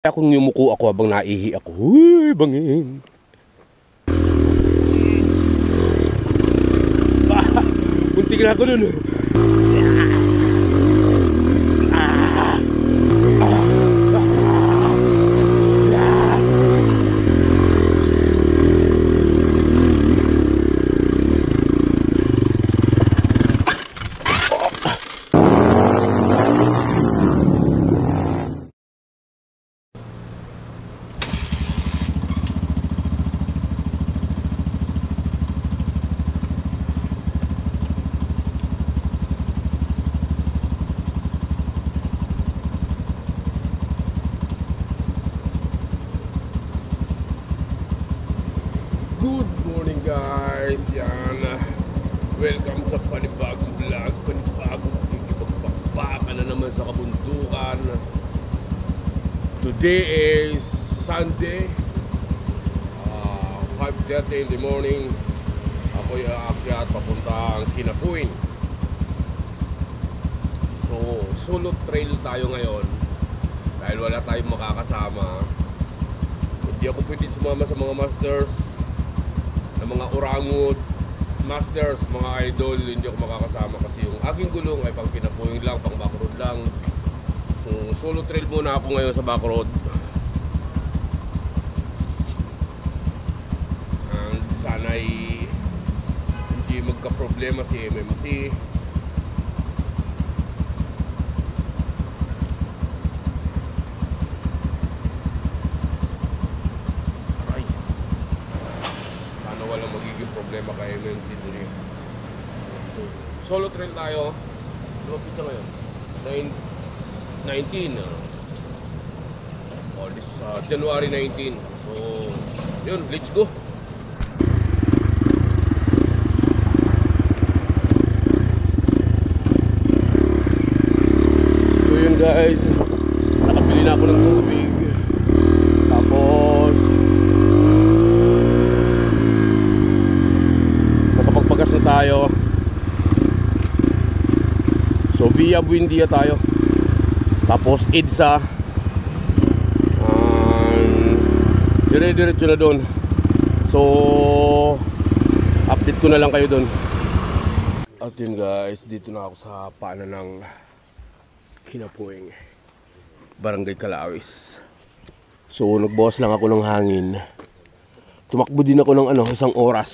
Akong yumuko ako habang naihi ako. Huy, bangin. Muntik na ako dun. Good morning guys, yan. Welcome sa panibagong vlog, panibagong ikipagbakbakan na naman sa kabundukan. Today is Sunday, 5:30 in the morning. Ako'y aakyat papunta ang Kinapuin. So, solo trail tayo ngayon dahil wala tayong makakasama. Hindi ako pwede sumama sa mga masters, ng mga orangut masters, mga idol. Hindi ako makakasama kasi yung aking gulong ay pang Kinapuin lang, pang backroad lang. So solo trail muna ako ngayon sa backroad. And sana'y hindi magka-problema si MMC. Walang magiging problema kay MMC dun yun. Solo trail tayo. Ano pizza ngayon? 19 this January 19. So yun, let's go. So yun guys, nakabili na ako ng tubig. Tapos nakapagpagas na tayo. So via Buendia tayo. Tapos EDSA, dire-diretso na doon. So update ko na lang kayo doon. At yun guys, dito na ako sa paanan ng Kinapuin, Barangay Calawis. So nagbawas lang ako ng hangin. Tumakbo din ako ng isang oras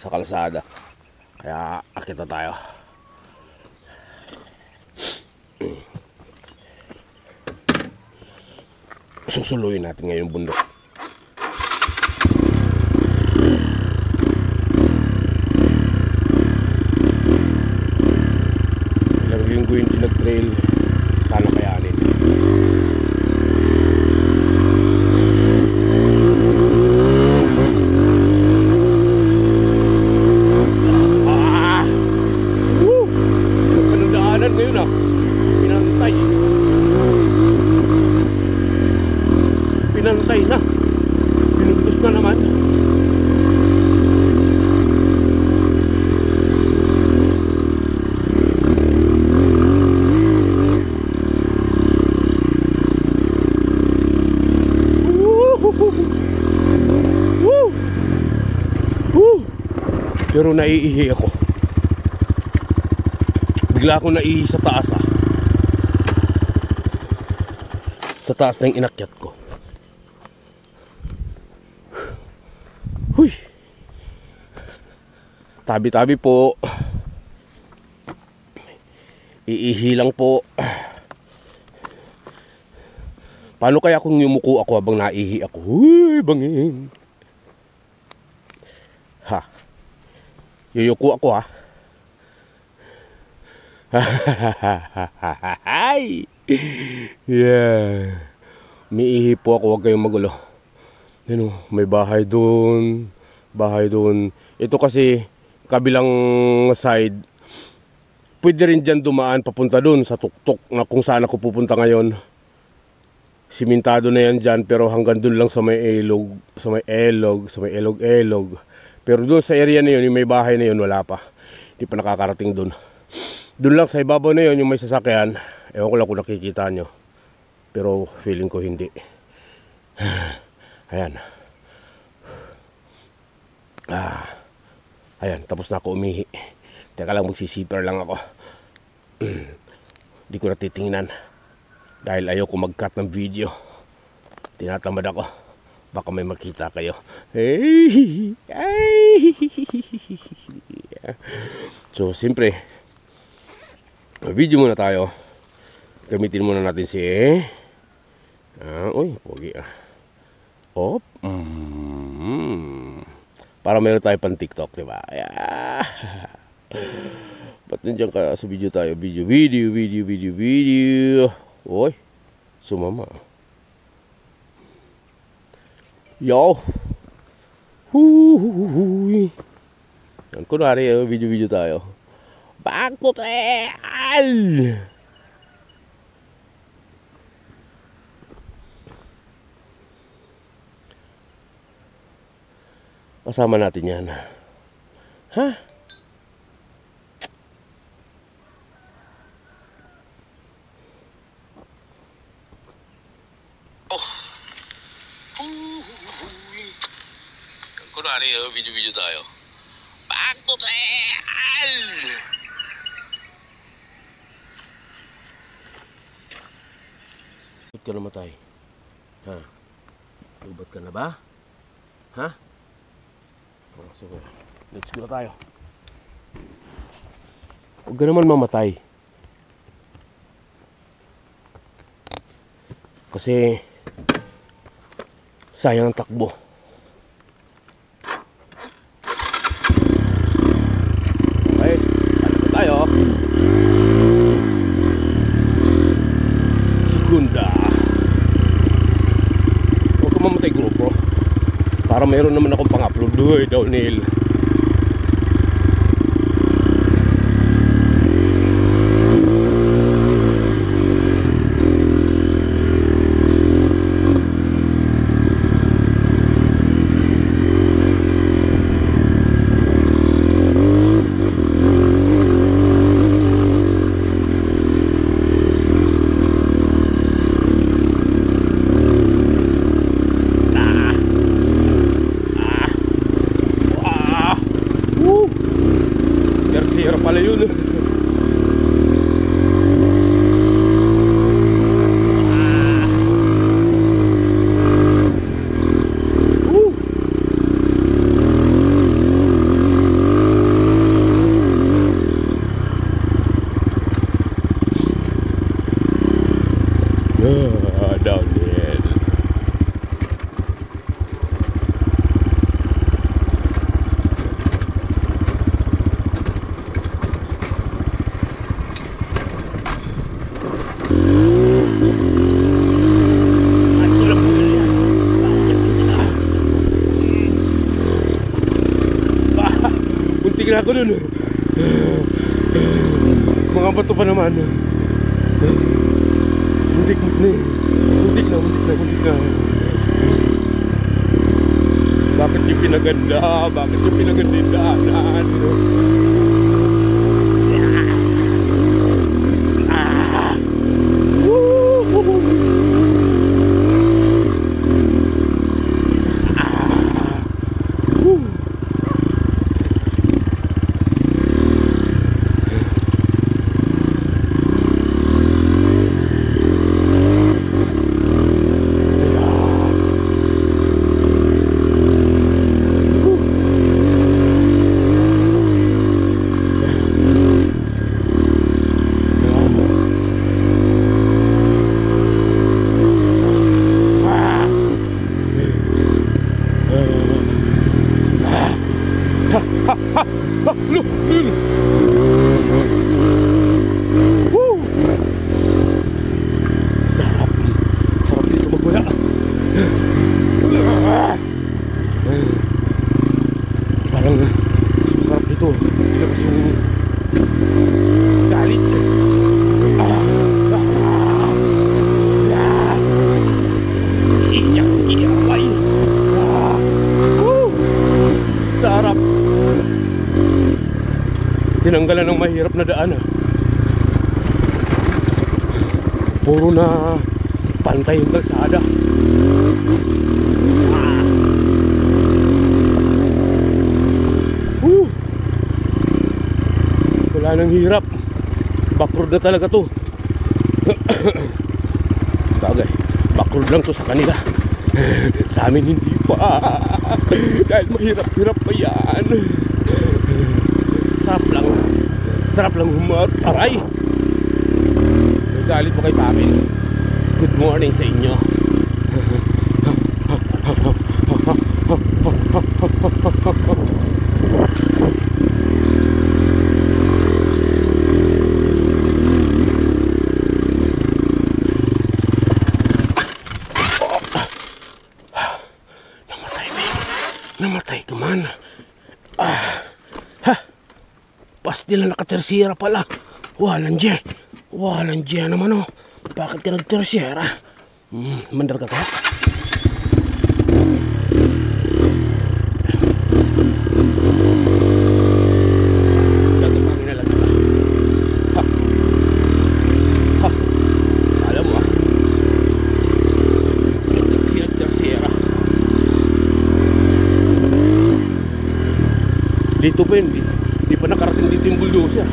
sa kalsada. Kaya akit na tayo. Susuluyin natin ngayon bundok. Ilang linggo hindi nag-trail, sana kayanin. Panandaanan ngayon pinantay na, pinugtos na naman. Pero naiihi ako. Bigla ako naiihi sa taas sa taas ng inakyat ko. Huy! Tabi-tabi po. Iihi lang po. Paano kaya kung yumuko ako habang naihi ako? Huy, bangin. Ha. Yuyuko ako Hay. Yeah. Umiihi po ako, huwag kayong magulo. May bahay doon. Bahay doon. Ito kasi kabilang side. Pwede rin dyan dumaan papunta doon sa tuktok na kung saan ako pupunta ngayon. Simentado na yan dyan, pero hanggang doon lang sa may ilog, sa may elog. Pero doon sa area na yun, yung may bahay na yun, wala pa. Hindi pa nakakarating doon. Doon lang sa ibabaw na yun, yung may sasakyan. Ewan ko lang kung nakikita nyo. Pero feeling ko hindi. Ayan. Ayan, tapos na ako umihi. Teka lang, magsisipper lang ako. Di ko natitingnan dahil ayaw ko mag-cut ng video. Tinatamad ako, baka may makita kayo. Hey! Ay! So siyempre, video muna tayo. Gamitin muna natin si uy, pogi op. Para meron tayo pang TikTok, diba? Ba't nandiyan ka sa video tayo? Video. Uy, sumama. Yo! Huuuuy! Yan, kunwari, video tayo. Back to trail! Kasama natin yan. Ha? Kunwari, video tayo. Back to trail! Ba't ka namatay? Ha? Ubat ka na ba? Ha? So, let's go na tayo. Huwag ka naman mamatay. Kasi sayang ang takbo. Okay, ano na tayo? Segunda. Huwag ka mamatay, grupo. Para mayroon naman akong pang-upload. Uy, downhill. Garcia pala yun. Downhill. Muntik na ako dun. Mga bato pa naman. Muntik na. Bakit yung pinaganda? Bakit yung pinaganda yung daanan? Sarap dito magwala. Parang sarap dito. Labas yung galit. Iyak si Iaway. Sarap. Tinanggalan ng mahirap na daan. Puro na pantay yung kalsada. Wala nang hirap. Backroad na talaga to. Bagay, backroad lang to sa kanila. Sa amin hindi pa. Dahil mahirap-hirap pa yan. Sarap lang humaparay. Galit mo kayo sa amin. Good morning sa inyo. Namatay ka man. Pas nila nakatersira pala. Walang dyan naman oh. Bakit ka nagtersira? Mandar ka kaya? Gagapangin na lang sila. Alam mo nagtersira. Dito pa yun, di pa nakarating dito yung bulldozer.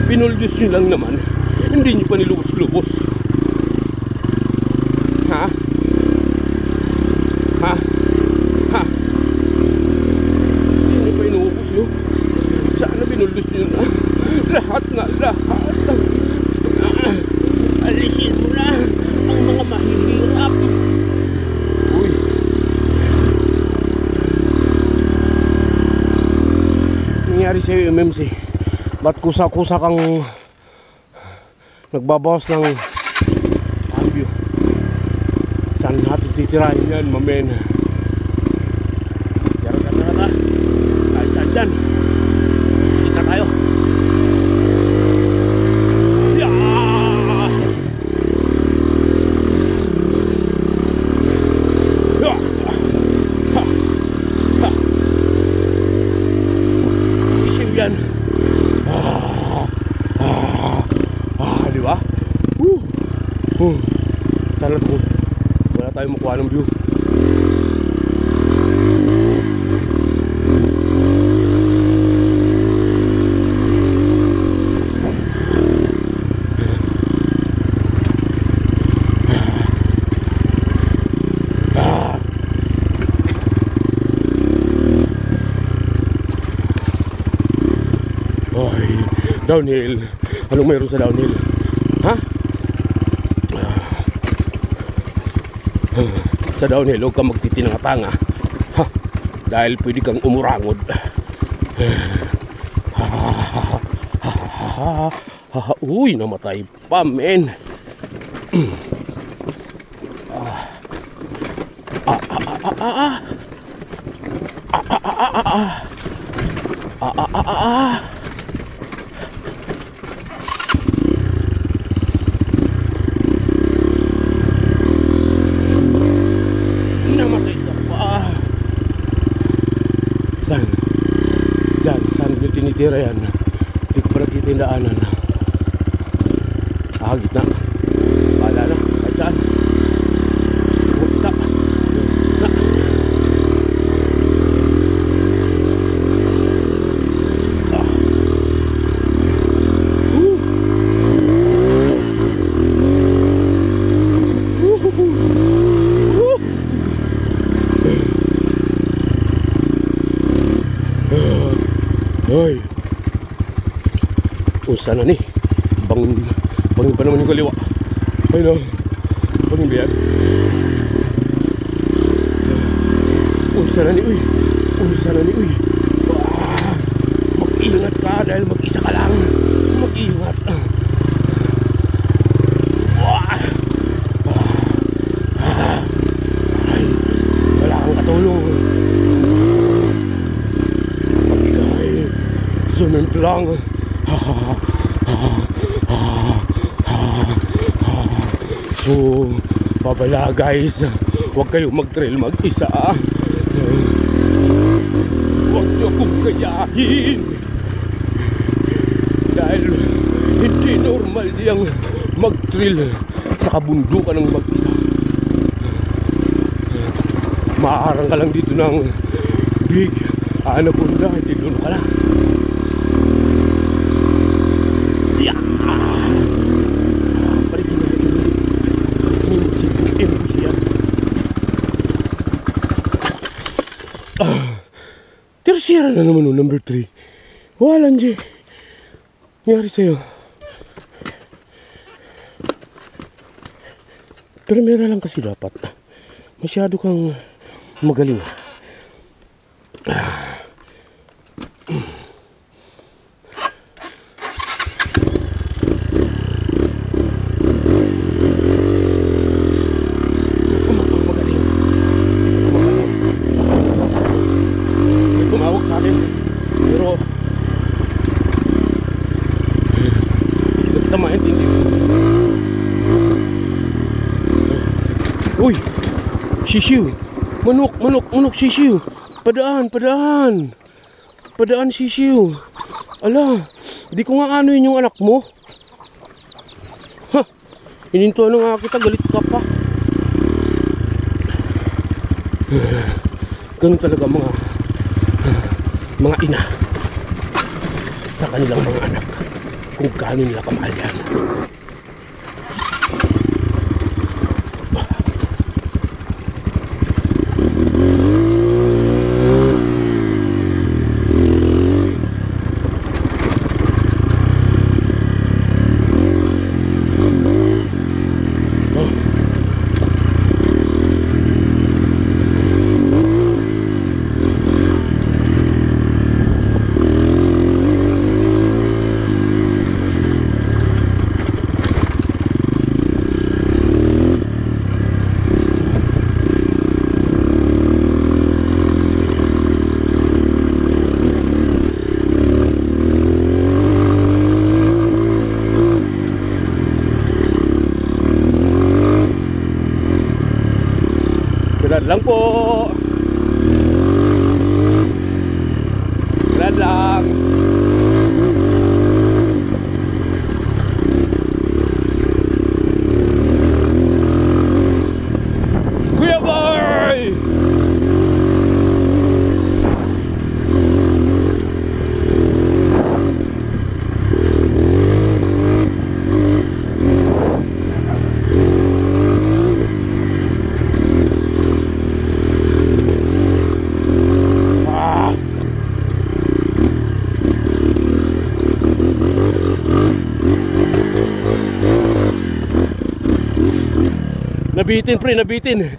Pinuldus nyo lang naman. Hindi nyo pa nilubos-lubos. Ha? Hindi nyo pa inuubos nyo. Sana pinuldus nyo na. Lahat. Alisin mo na ang mga mahihirap. Uy. Nangyari sa'yo, MMC. Ba't kusa-kusa kang nagbabawas ng cambio? Saan natin titirahin yan, mamen? Tara. Kahit dyan. Kita tayo. Isim yan. Di ba? Sana wala tayong makuha ng view. Downhill. Anong mayroon sa downhill? Ha? Sa downhill, huwag kang magtitinanga-tanga. Ha? Dahil pwede kang umurangod. Uy, namatay pa, men. Namatay ka pa. Saan? Diyan, saan nyo tinitira yan? Hindi ko pa nakita yung daanan. Gitna. Bahala na, kahit saan. Punta. Hoy. Usa na ni. Bangin pa naman yung kaliwa. Ay no. Bangin ba yan? Usa na ni. Uy. Mag-ingat ka dahil mag-isa ka lang. Mag-ingat. Ay, wala kang katulong. Cement lang. So, babala guys. Huwag kayong mag-trail mag-isa. Huwag nyo akong kayahin. Dahil hindi normal diyang mag-trail sa kabundukan ng mag-isa. Maaarang ka lang dito ng big. Ano po na, hindi doon ka na. Nasira na naman o, number 3. Walang Jay. Nangyari sa'yo. Pero meron lang kasi dapat. Masyado kang magaling. May tumawag sa akin. Pero hindi kita maintindihan. Uy! Sisiw! Manok! Manok! Manok! Sisiw! Padaan! Padaan! Padaan sisiw! Ala! Di ko nga ano yun yung anak mo. Ha! Hinintuan na nga kita. Galit ka pa. Ganun talaga mga ina sa kanilang mga anak. Kung gaano nila kamahal yan. Grad lang po. Grad lang. Kuya boy! Nabitin pre, nabitin.